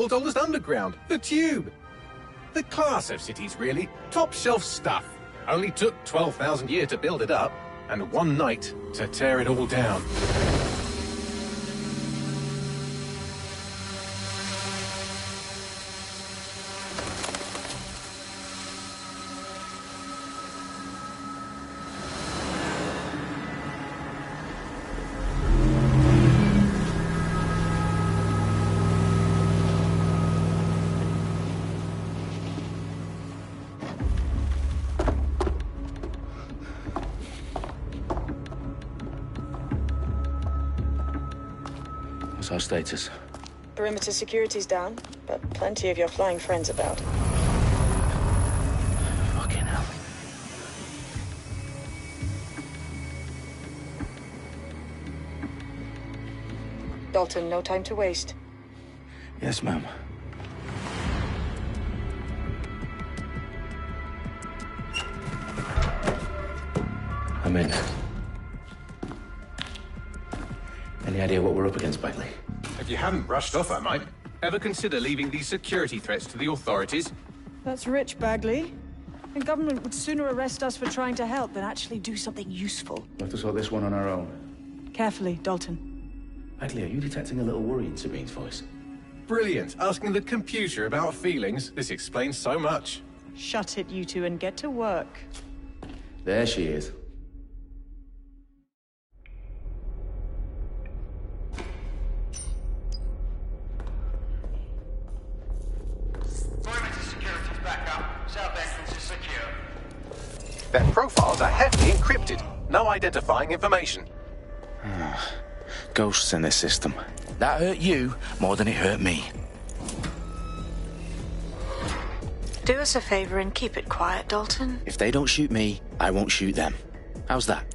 world's oldest underground, the Tube. The class of cities, really. Top shelf stuff. Only took 12,000 years to build it up, and one night to tear it all down. What's our status? Perimeter security's down, but plenty of your flying friends about. Fucking hell. Dalton, no time to waste. Yes, ma'am. I'm in. Any idea what we're up against, Bagley? If you hadn't rushed off, I might. Ever consider leaving these security threats to the authorities? That's rich, Bagley. The government would sooner arrest us for trying to help than actually do something useful. We'll have to sort this one on our own. Carefully, Dalton. Bagley, are you detecting a little worry in Sabine's voice? Brilliant. Asking the computer about feelings. This explains so much. Shut it, you two, and get to work. There she is. Perimeter security's back up. South entrance is secure. Their profiles are heavily encrypted. No identifying information. Ghosts in this system. That hurt you more than it hurt me. Do us a favor and keep it quiet, Dalton. If they don't shoot me, I won't shoot them. How's that?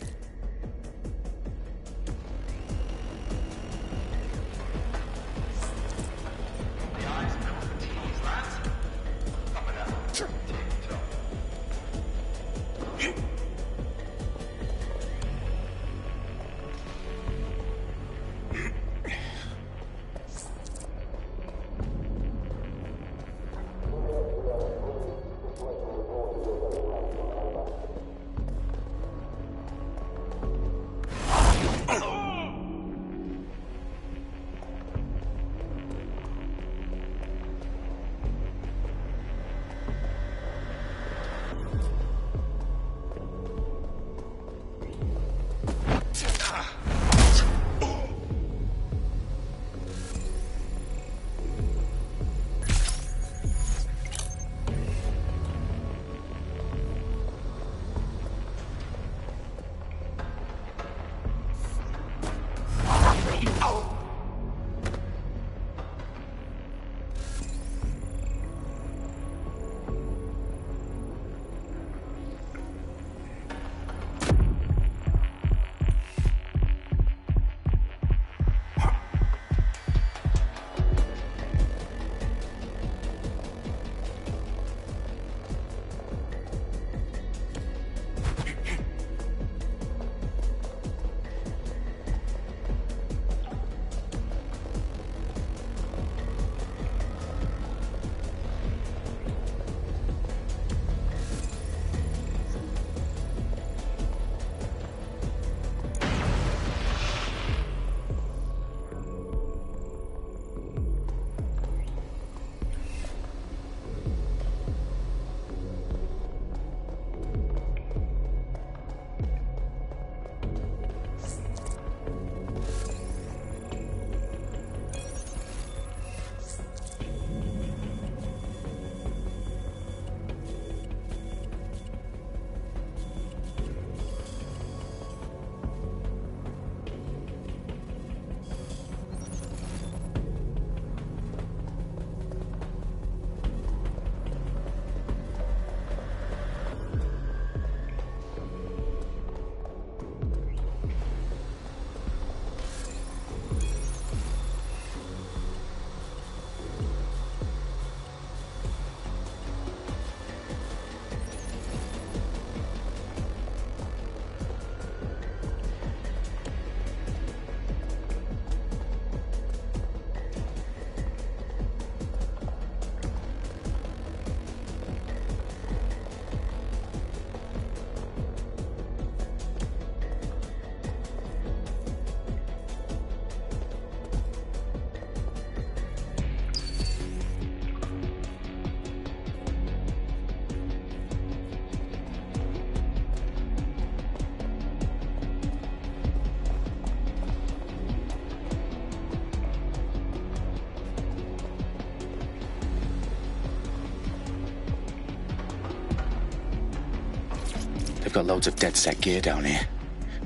got loads of DedSec gear down here.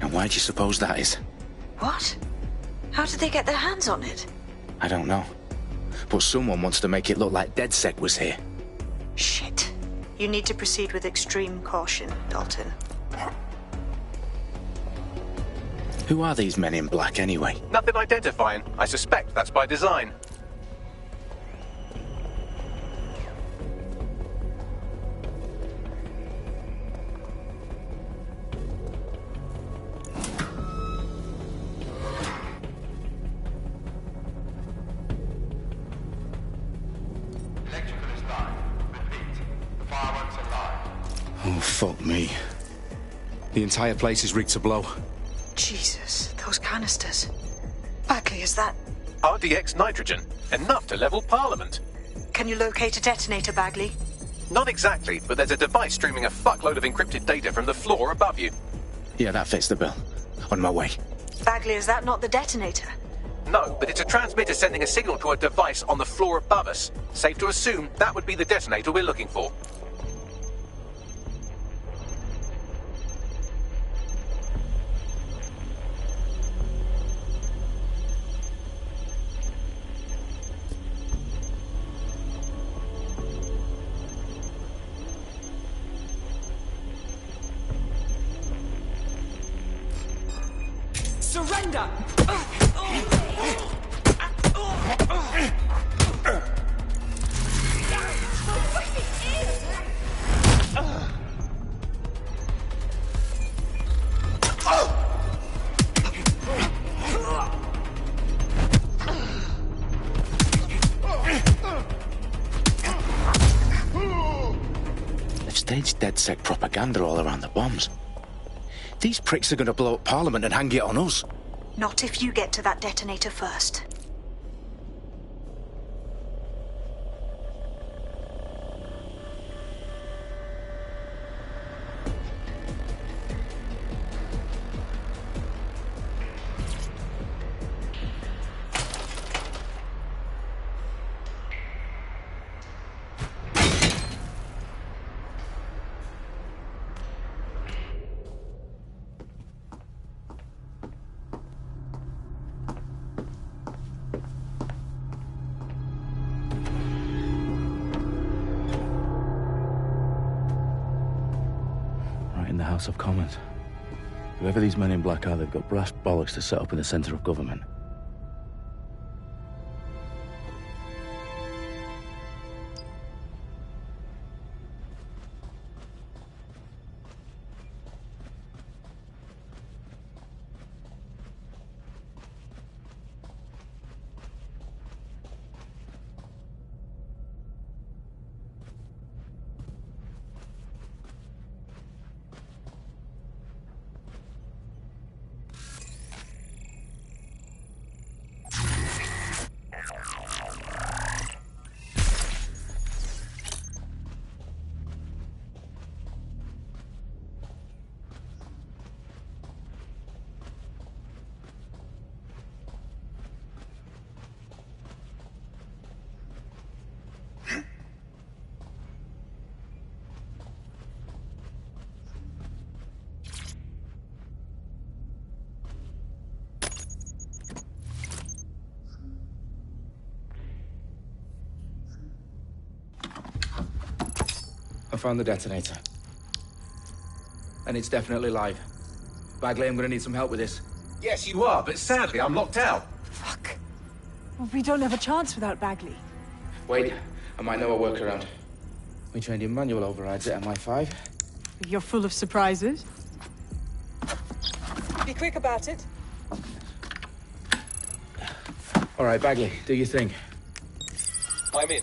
Now why do you suppose that is? What? How did they get their hands on it? I don't know. But someone wants to make it look like DedSec was here. Shit. You need to proceed with extreme caution, Dalton. Who are these men in black anyway? Nothing identifying. I suspect that's by design. Electrical is live. Repeat. Fireworks are live. Oh, fuck me. The entire place is rigged to blow. Jesus, those canisters. Bagley, is that... RDX nitrogen. Enough to level Parliament. Can you locate a detonator, Bagley? Not exactly, but there's a device streaming a fuckload of encrypted data from the floor above you. Yeah, that fits the bill. On my way. Bagley, is that not the detonator? No, but it's a transmitter sending a signal to a device on the floor above us. Safe to assume that would be the detonator we're looking for. Surrender! They've staged DedSec propaganda all around the bombs. These pricks are going to blow up Parliament and hang it on us. Not if you get to that detonator first. In the House of Commons. Whoever these men in black are, they've got brass bollocks to set up in the centre of government. I found the detonator. And it's definitely live. Bagley, I'm gonna need some help with this. Yes, you are, but sadly I'm locked out. Fuck. Well, we don't have a chance without Bagley. Wait, I might know a workaround. We trained in manual overrides at MI5. You're full of surprises. Be quick about it. All right, Bagley, do your thing. I'm in.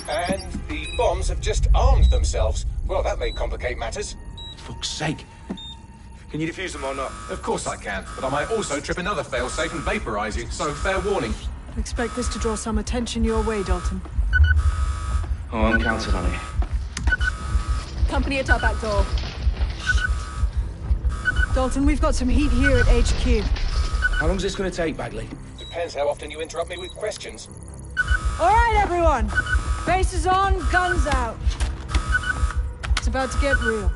And the bombs have just armed themselves. Well, that may complicate matters. Fuck's sake. Can you defuse them or not? Of course I can, but I might also trip another failsafe and vaporize you, so fair warning. Expect this to draw some attention your way, Dalton. Oh, I'm counting on it. Company at our back door. Shit. Dalton, we've got some heat here at HQ. How long's this gonna take, Bagley? Depends how often you interrupt me with questions. All right, everyone. Faces on, guns out. It's about to get real.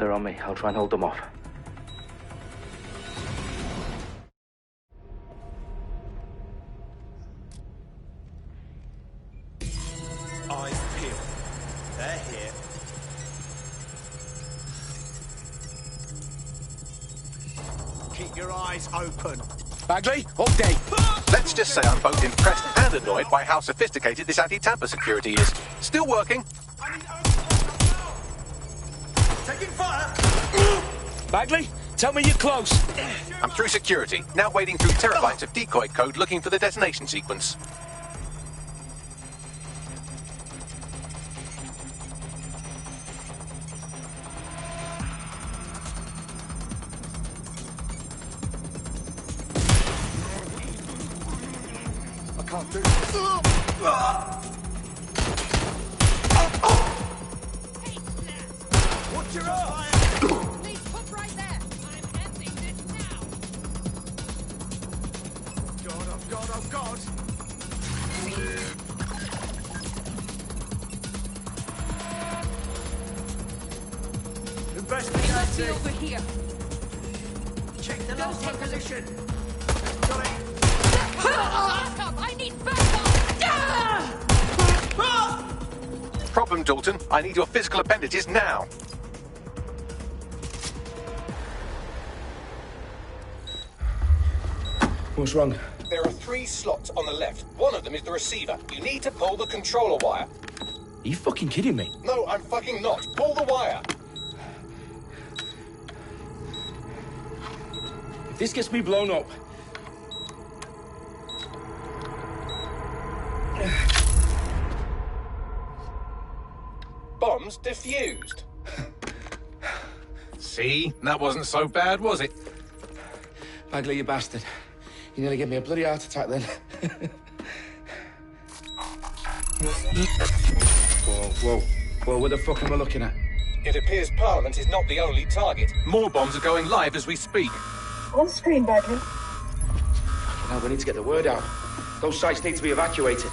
They're on me. I'll try and hold them off. Eyes peeled. They're here. Keep your eyes open. Bagley, update. Let's just say I'm both impressed and annoyed by how sophisticated this anti-tamper security is. Still working. Taking fire! Bagley, tell me you're close. I'm through security, now wading through terabytes of decoy code looking for the detonation sequence. I can't do this. Watch your eye! Please put right there. I'm ending this now. God, oh God, oh God! Investigating! Over here. Check the last one position! Got it! Backup! I need backup! Problem, Dalton. I need your physical appendages now. What's wrong? There are 3 slots on the left. One of them is the receiver. You need to pull the controller wire. Are you fucking kidding me? No, I'm fucking not. Pull the wire. If this gets me blown up... Bombs defused. See? That wasn't so bad, was it? Bagley, you bastard. You nearly gave me a bloody heart attack then. Whoa, what the fuck am I looking at? It appears Parliament is not the only target. More bombs are going live as we speak. On screen, Bagley. Now we need to get the word out. Those sites need to be evacuated.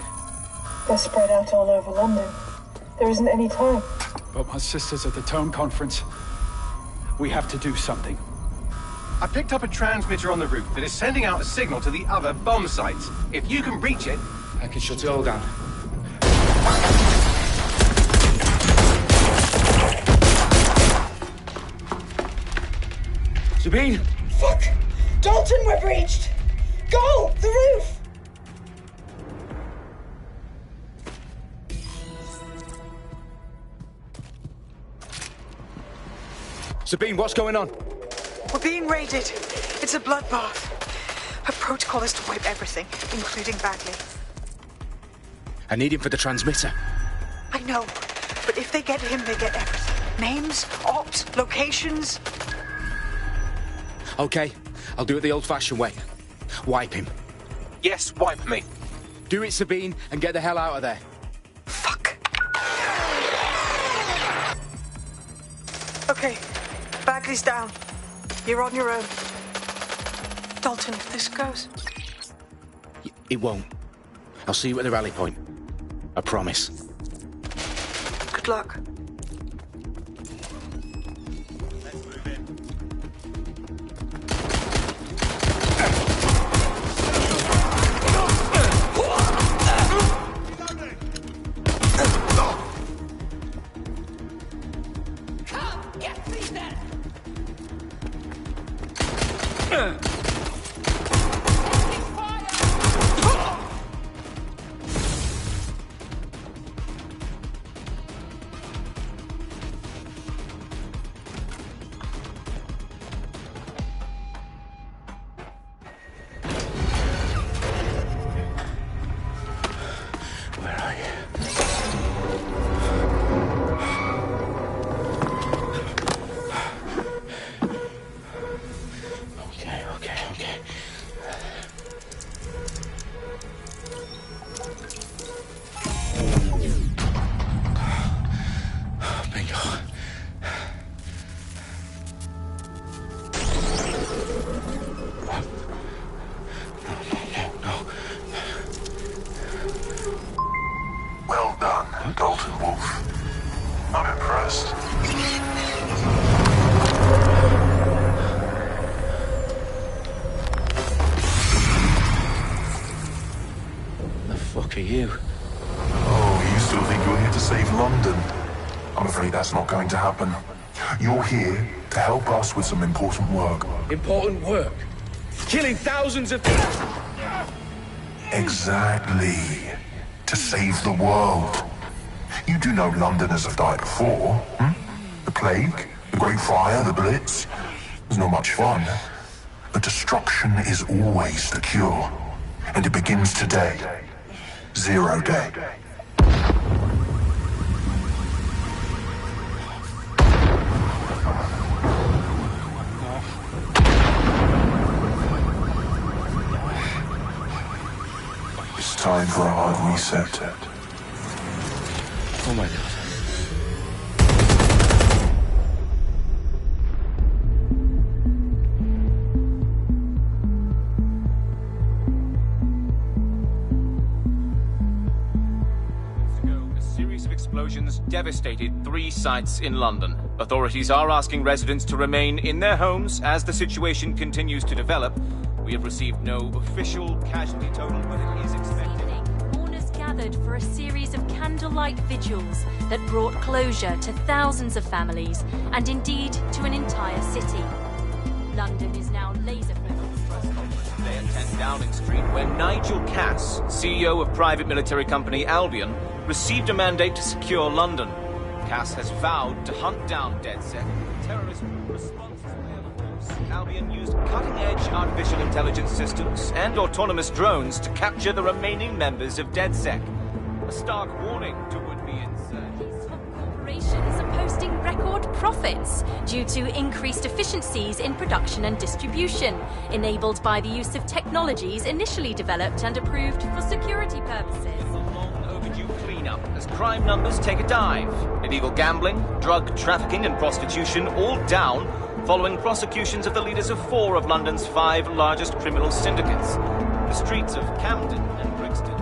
They're spread out all over London. There isn't any time. But my sister's at the Tone Conference. We have to do something. I picked up a transmitter on the roof that is sending out a signal to the other bomb sites. If you can reach it... I can shut it all down. Sabine! Fuck! Dalton, we're breached! Go! The roof! Sabine, what's going on? We're being raided. It's a bloodbath. Her protocol is to wipe everything, including Bagley. I need him for the transmitter. I know, but if they get him, they get everything. Names, ops, locations. Okay, I'll do it the old-fashioned way. Wipe him. Yes, wipe me. Do it, Sabine, and get the hell out of there. Fuck. Okay, Bagley's down. You're on your own. Dalton, if this goes... It won't. I'll see you at the rally point. I promise. Good luck. Let's move in. Come, get me then! Where are you? Okay. Bingo. No. Well done, Dalton Wolf. I'm impressed. you. Oh, you still think you're here to save London? I'm afraid that's not going to happen. You're here to help us with some important work. Important work? Killing thousands of people? Exactly. To save the world. You do know Londoners have died before, hmm? The Plague, the Great Fire, the Blitz. It's not much fun. But destruction is always the cure. And it begins today. Zero Day. It's time for a hard reset. Oh my God. Explosions devastated 3 sites in London. Authorities are asking residents to remain in their homes as the situation continues to develop. We have received no official casualty total, but it is expected. Mourners gathered for a series of candlelight vigils that brought closure to thousands of families and indeed to an entire city. London is now laser-focused. Today at 10 Downing Street, where Nigel Cass, CEO of private military company Albion, received a mandate to secure London. Cass has vowed to hunt down DedSec. Terrorist response Albion used cutting-edge artificial intelligence systems and autonomous drones to capture the remaining members of DedSec. A stark warning to would-be insurgents. Corporations are posting record profits due to increased efficiencies in production and distribution, enabled by the use of technologies initially developed and approved for security purposes. As crime numbers take a dive. Illegal gambling, drug trafficking and prostitution all down following prosecutions of the leaders of 4 of London's 5 largest criminal syndicates. The streets of Camden and Brixton.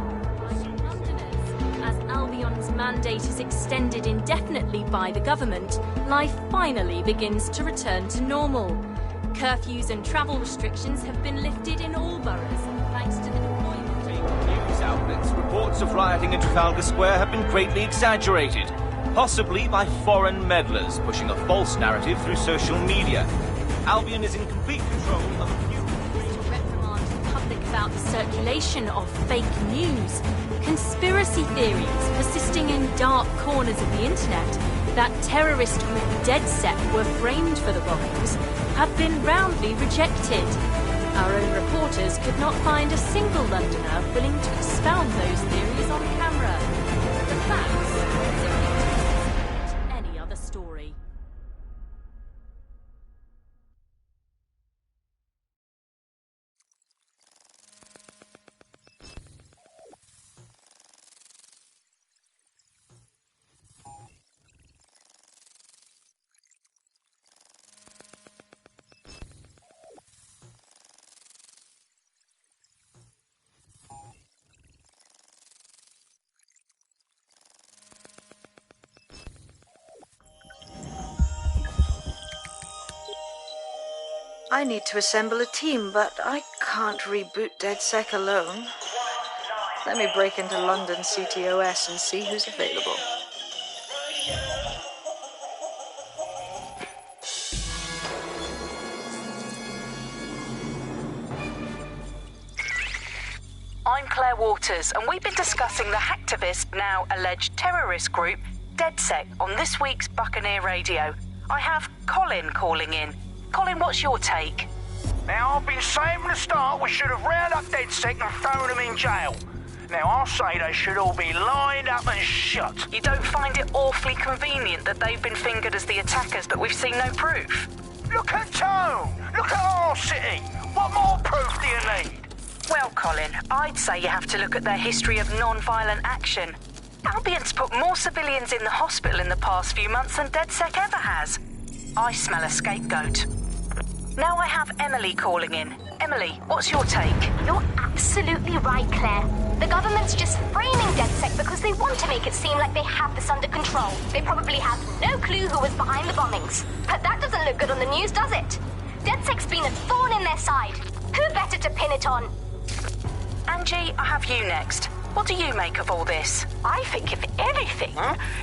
Londoners, as Albion's mandate is extended indefinitely by the government, life finally begins to return to normal. Curfews and travel restrictions have been lifted in all boroughs, thanks to the deployment news outlets. Reports of rioting in Trafalgar Square have been greatly exaggerated, possibly by foreign meddlers pushing a false narrative through social media. Albion is in complete control of a few... To reprimand the public about the circulation of fake news, conspiracy theories persisting in dark corners of the internet that terrorist group DedSec were framed for the bombings have been roundly rejected. Our own reporters could not find a single Londoner willing to expound those theories on camera. The facts simply any other story. I need to assemble a team, but I can't reboot DedSec alone. Let me break into London CTOS and see who's available. I'm Claire Waters, and we've been discussing the hacktivist, now alleged terrorist group, DedSec, on this week's Buccaneer Radio. I have Colin calling in. Colin, what's your take? Now, I've been saying from the start we should have rounded up DedSec and thrown them in jail. Now, I'll say they should all be lined up and shot. You don't find it awfully convenient that they've been fingered as the attackers, but we've seen no proof? Look at Tone! Look at our city! What more proof do you need? Well, Colin, I'd say you have to look at their history of non-violent action. Albion's put more civilians in the hospital in the past few months than DedSec ever has. I smell a scapegoat. Now I have Emily calling in. Emily, what's your take? You're absolutely right, Claire. The government's just framing DedSec because they want to make it seem like they have this under control. They probably have no clue who was behind the bombings. But that doesn't look good on the news, does it? DedSec's been a thorn in their side. Who better to pin it on? Angie, I have you next. What do you make of all this? I think, if anything,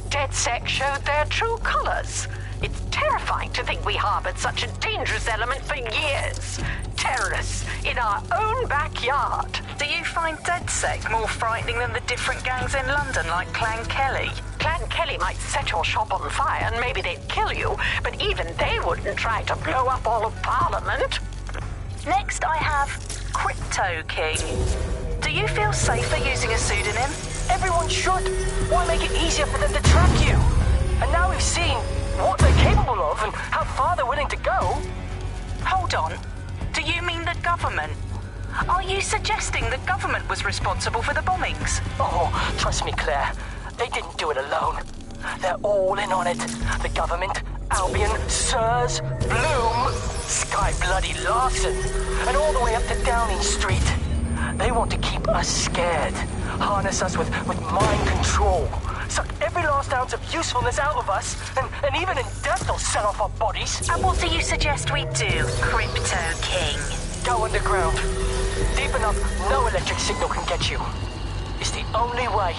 DedSec showed their true colors. It's terrifying to think we harbored such a dangerous element for years. Terrorists in our own backyard. Do you find DedSec more frightening than the different gangs in London, like Clan Kelly? Clan Kelly might set your shop on fire and maybe they'd kill you, but even they wouldn't try to blow up all of Parliament. Next, I have Crypto King. Do you feel safer using a pseudonym? Everyone should. Why make it easier for them to track you? And now we've seen what they're capable of and how far they're willing to go. Hold on. Do you mean the government? Are you suggesting the government was responsible for the bombings? Oh, trust me, Claire. They didn't do it alone. They're all in on it. The government, Albion, Sirs, Bloom, Sky Bloody Larson, and all the way up to Downing Street. They want to keep us scared, harness us with mind control, suck every last ounce of usefulness out of us, and even in death they'll sell off our bodies. And what do you suggest we do, Crypto King? Go underground. Deep enough, no electric signal can get you. It's the only way.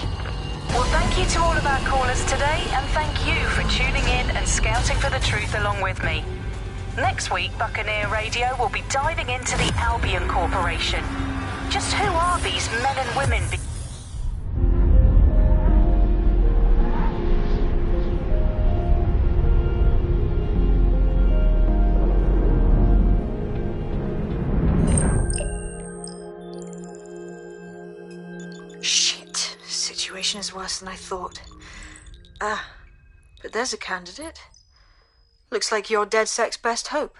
Well, thank you to all of our callers today, and thank you for tuning in and scouting for the truth along with me. Next week, Buccaneer Radio will be diving into the Albion Corporation. Just who are these men and women? Shit. Situation is worse than I thought. But there's a candidate. Looks like you're DedSec's best hope.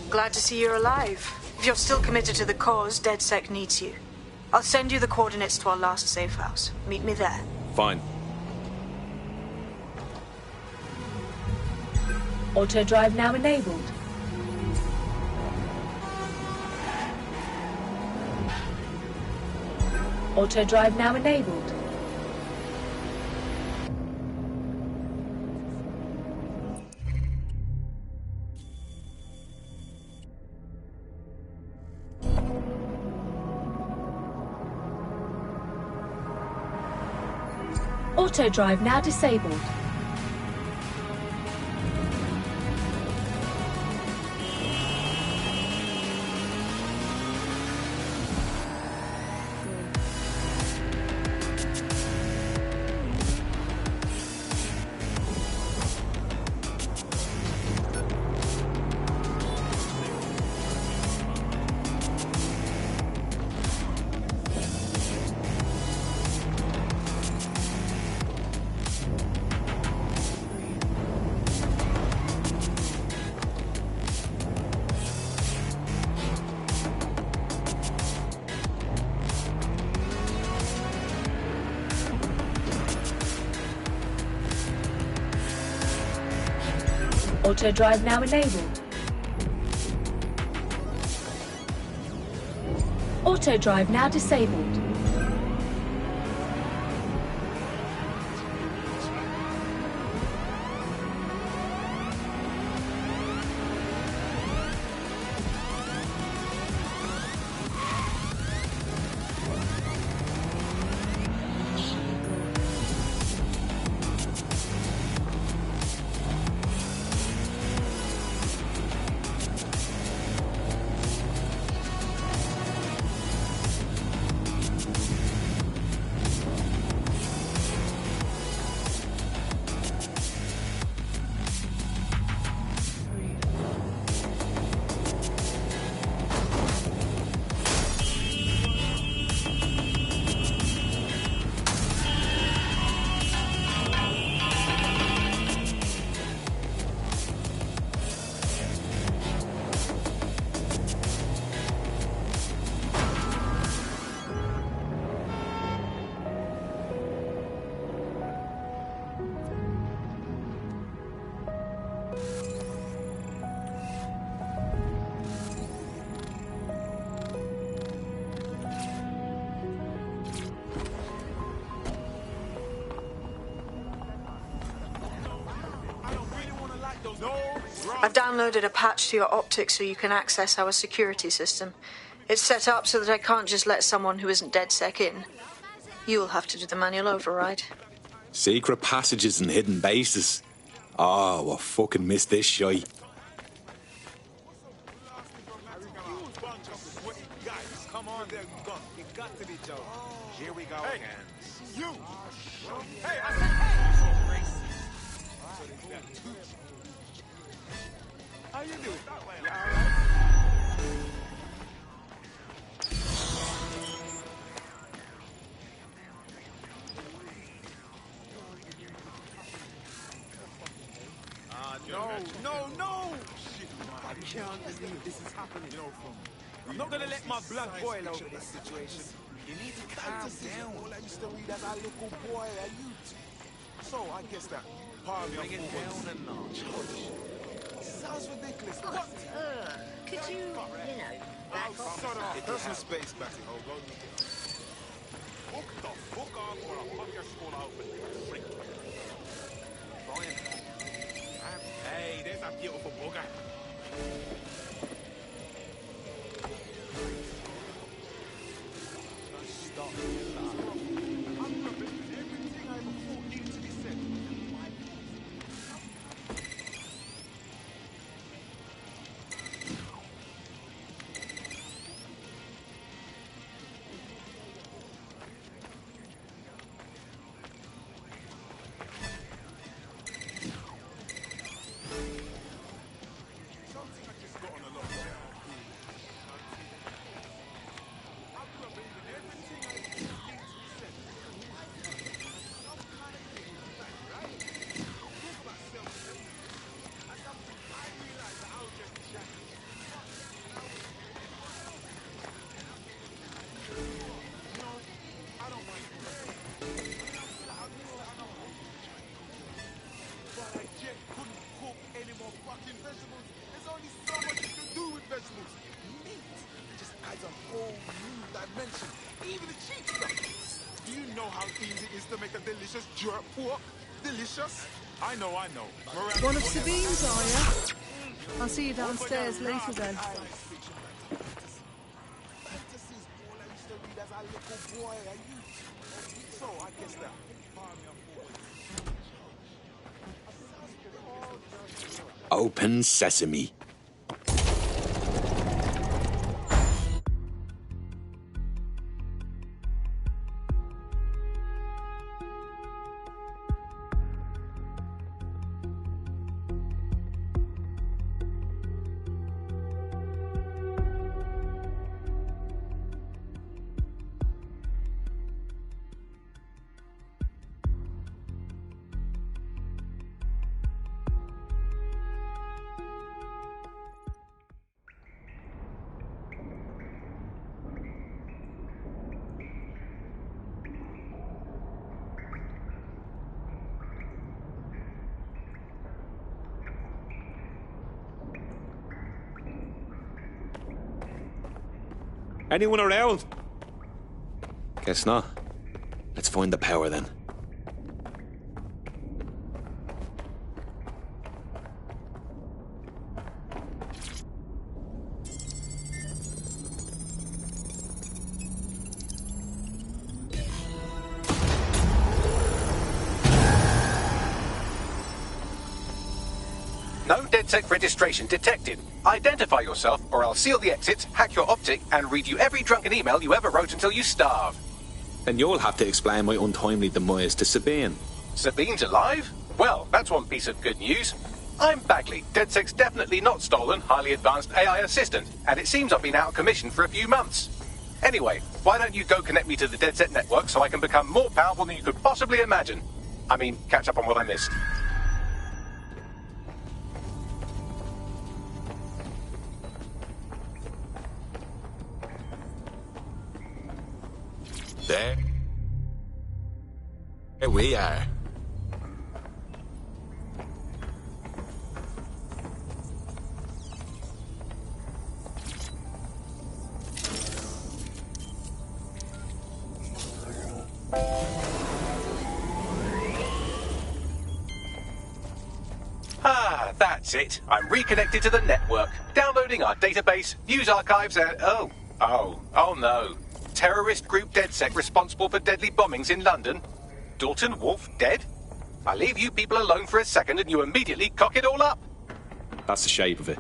Glad to see you're alive. If you're still committed to the cause, DedSec needs you. I'll send you the coordinates to our last safe house. Meet me there. Fine. Auto drive now enabled. Auto drive now enabled. Auto drive now disabled. Auto drive now enabled. Auto drive now disabled. I've downloaded a patch to your optics so you can access our security system. It's set up so that I can't just let someone who isn't DedSec in. You'll have to do the manual override. Secret passages and hidden bases. Oh, I fucking missed this shite. Come on there, you got to be joking. Here we go again. You! Hey, I said hey! How you doing? You all right? No! Shit, I can't believe this is happening. I'm not gonna let my blood boil over this situation. You need to calm down. All I used to read as a little boy, a youth. So I guess that bring it down a notch. Sounds ridiculous. What? Could you back off? Shut up. Personal space, Batty Hogo. Fuck the fuck off or I'll fuck your school open. Freak. Brian. Hey, there's that beautiful bugger. Stop. Everything I before needs to be said. Even the cheap stuff. Do you know how easy it is to make a delicious jerk pork? Delicious? I know. One of Sabine's, are you? I'll see you downstairs later then. So I guess that. Open sesame. Anyone around? Guess not. Let's find the power then. No DedSec registration detected. Identify yourself, or I'll seal the exits, hack your optic, and read you every drunken email you ever wrote until you starve. Then you'll have to explain my untimely demise to Sabine. Sabine's alive? Well, that's one piece of good news. I'm Bagley, DedSec's definitely not stolen, highly advanced AI assistant, and it seems I've been out of commission for a few months. Anyway, why don't you go connect me to the DedSec network so I can become more powerful than you could possibly imagine? I mean, catch up on what I missed. There we are. Ah, that's it. I'm reconnected to the network, downloading our database, news archives, and... Oh no. Terrorist group DedSec responsible for deadly bombings in London? Dalton Wolf dead? I leave you people alone for a second and you immediately cock it all up. That's the shape of it.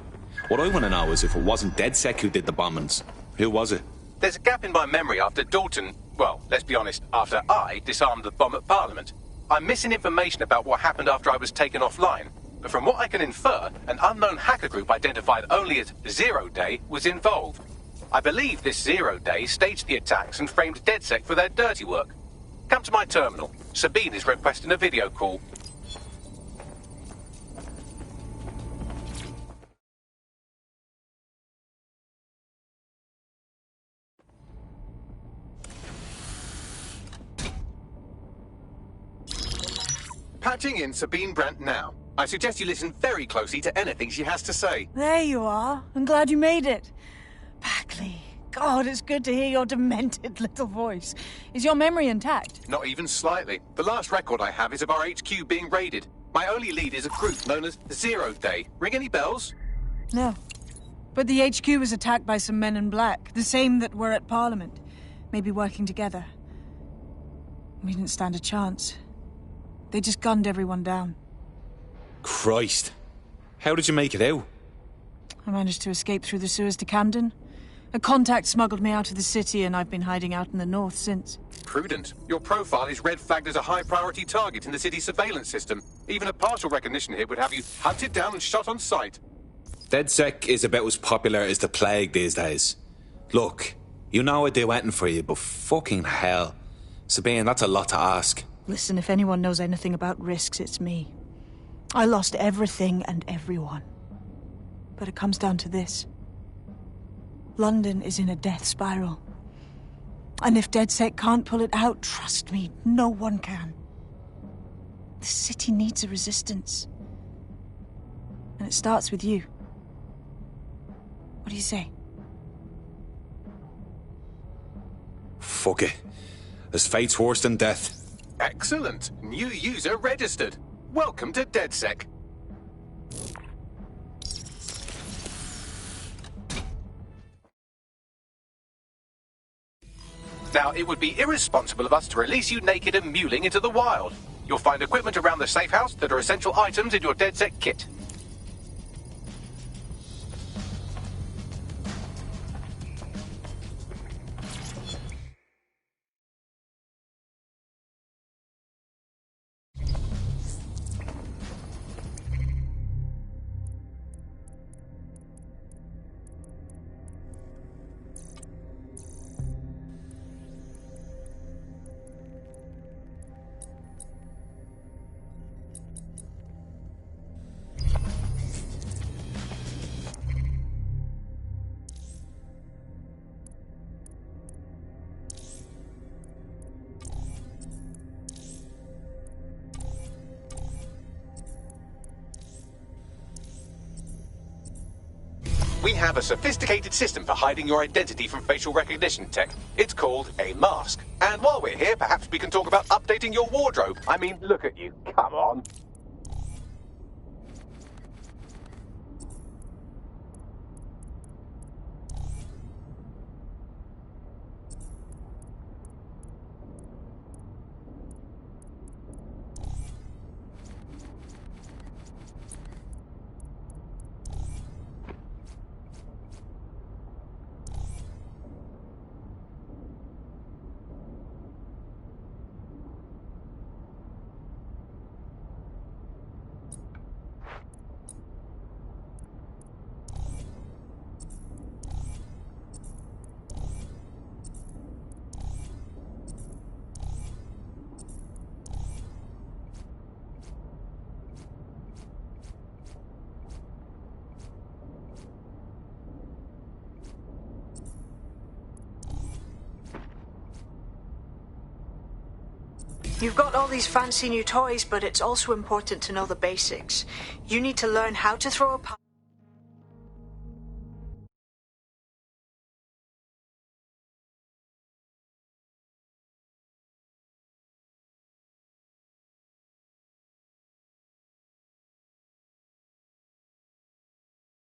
What I want to know is if it wasn't DedSec who did the bombings, who was it? There's a gap in my memory after Dalton... Well, let's be honest, after I disarmed the bomb at Parliament. I'm missing information about what happened after I was taken offline. But from what I can infer, an unknown hacker group identified only as Zero Day was involved. I believe this Zero Day staged the attacks and framed DedSec for their dirty work. Come to my terminal. Sabine is requesting a video call. Patching in Sabine Brandt now. I suggest you listen very closely to anything she has to say. There you are. I'm glad you made it. Bagley. God, it's good to hear your demented little voice. Is your memory intact? Not even slightly. The last record I have is of our HQ being raided. My only lead is a group known as Zero Day. Ring any bells? No. But the HQ was attacked by some men in black, the same that were at Parliament. Maybe working together. We didn't stand a chance. They just gunned everyone down. Christ. How did you make it out? I managed to escape through the sewers to Camden. A contact smuggled me out of the city, and I've been hiding out in the north since. Prudent. Your profile is red flagged as a high-priority target in the city's surveillance system. Even a partial recognition here would have you hunted down and shot on sight. DedSec is about as popular as the plague these days. Look, you know I'd do anything for you, but fucking hell. Sabine, that's a lot to ask. Listen, if anyone knows anything about risks, it's me. I lost everything and everyone. But it comes down to this. London is in a death spiral. And if DedSec can't pull it out, trust me, no one can. The city needs a resistance. And it starts with you. What do you say? Fuck it. As fate's worse than death. Excellent. New user registered. Welcome to DedSec. Now, it would be irresponsible of us to release you naked and mewling into the wild. You'll find equipment around the safe house that are essential items in your DedSec kit. we have a sophisticated system for hiding your identity from facial recognition tech. It's called a mask. And while we're here, perhaps we can talk about updating your wardrobe. I mean, look at you. Come on. You've got all these fancy new toys, but it's also important to know the basics. You need to learn how to throw a punch.